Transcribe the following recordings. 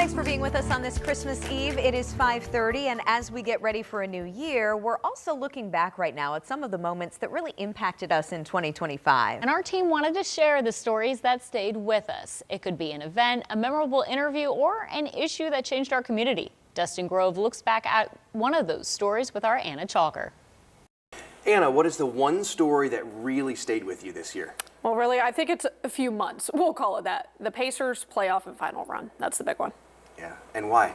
Thanks for being with us on this Christmas Eve. It is 5:30, and as we get ready for a new year, we're also looking back right now at some of the moments that really impacted us in 2025. And our team wanted to share the stories that stayed with us. It could be an event, a memorable interview, or an issue that changed our community. Dustin Grove looks back at one of those stories with our Anna Chalker. Anna, what is the one story that really stayed with you this year? Well, really, I think it's a few months. We'll call it that. The Pacers playoff and final run. That's the big one. Yeah, and why?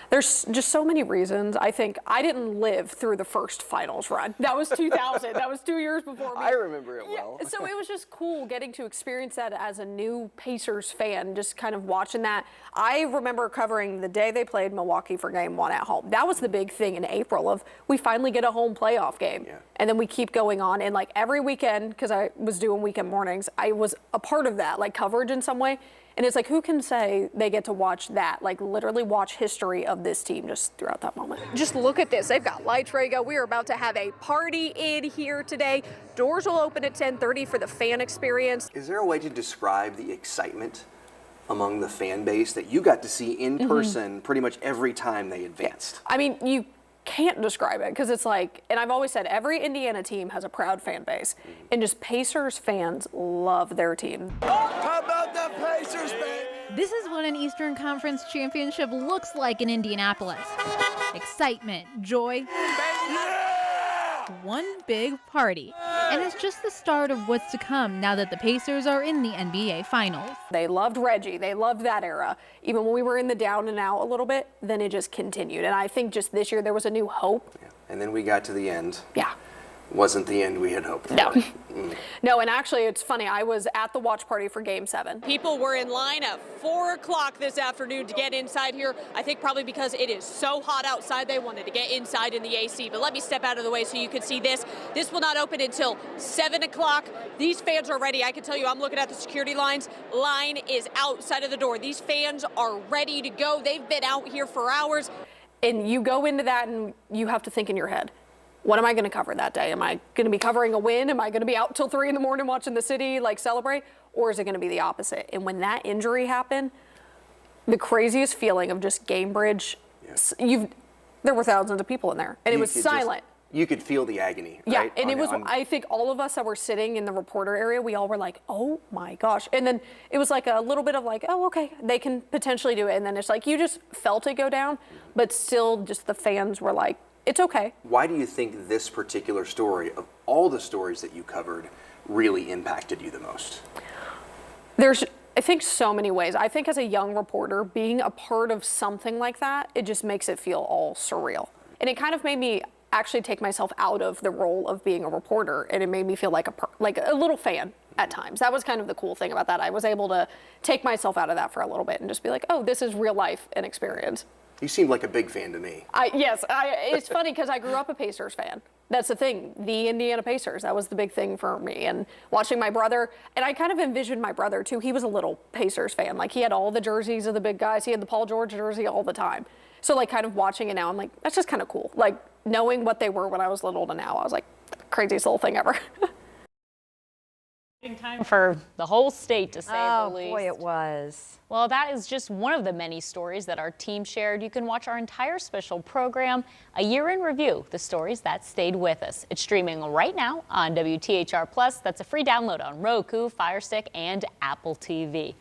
There's just so many reasons. I think I didn't live through the first finals run. That was 2000. That was 2 years before me. I remember it well. Yeah, so it was just cool getting to experience that as a new Pacers fan, just kind of watching that. I remember covering the day they played Milwaukee for game 1 at home. That was the big thing in April of we finally get a home playoff game. Yeah. And then we keep going on. And like every weekend, because I was doing weekend mornings, I was a part of that, like coverage in some way. And it's like, who can say they get to watch that, like literally watch history of this team just throughout that moment. Just look at this. They've got lights ready to go. We are about to have a party in here today. Doors will open at 10:30 for the fan experience. Is there a way to describe the excitement among the fan base that you got to see in person pretty much every time they advanced? I mean, you can't describe it because it's like, and I've always said every Indiana team has a proud fan base, and just Pacers fans love their team. How about the Pacers, baby? This is what an Eastern Conference championship looks like in Indianapolis. Excitement, joy, one big party. And it's just the start of what's to come now that the Pacers are in the NBA Finals. They loved Reggie. They loved that era. Even when we were in the down and out a little bit, then it just continued. And I think just this year there was a new hope. Yeah. And then we got to the end. Yeah. Wasn't the end we had hoped for. No. No, and actually it's funny. I was at the watch party for Game 7. People were in line at 4 o'clock this afternoon to get inside here. I think probably because it is so hot outside, they wanted to get inside in the AC. But let me step out of the way so you can see this. This will not open until 7 o'clock. These fans are ready. I can tell you, I'm looking at the security lines. Line is outside of the door. These fans are ready to go. They've been out here for hours. And you go into that and you have to think in your head, what am I going to cover that day? Am I going to be covering a win? Am I going to be out till 3 in the morning watching the city like celebrate? Or is it going to be the opposite? And when that injury happened, the craziest feeling of just Gamebridge, there were thousands of people in there and it was silent. You could feel the agony, Yeah, right? and I think all of us that were sitting in the reporter area, we all were like, oh my gosh. And then it was like a little bit of like, oh, okay, they can potentially do it. And then it's like, you just felt it go down, but still just the fans were like, it's okay. Why do you think this particular story, of all the stories that you covered, really impacted you the most? There's, I think, so many ways. I think as a young reporter, being a part of something like that, it just makes it feel all surreal. And it kind of made me actually take myself out of the role of being a reporter, and it made me feel like a little fan at times. That was kind of the cool thing about that. I was able to take myself out of that for a little bit and just be like, oh, this is real life and experience. You seemed like a big fan to me. Yes, it's funny because I grew up a Pacers fan. That's the thing, the Indiana Pacers. That was the big thing for me. And watching my brother, and I kind of envisioned my brother too. He was a little Pacers fan. Like he had all the jerseys of the big guys. He had the Paul George jersey all the time. So like kind of watching it now, I'm like, that's just kind of cool. Like knowing what they were when I was little to now, I was like, craziest little thing ever. Time for the whole state, to say the least. Oh boy, it was. Well, that is just one of the many stories that our team shared. You can watch our entire special program, A Year in Review, the stories that stayed with us. It's streaming right now on WTHR Plus. That's a free download on Roku, Fire Stick, and Apple TV.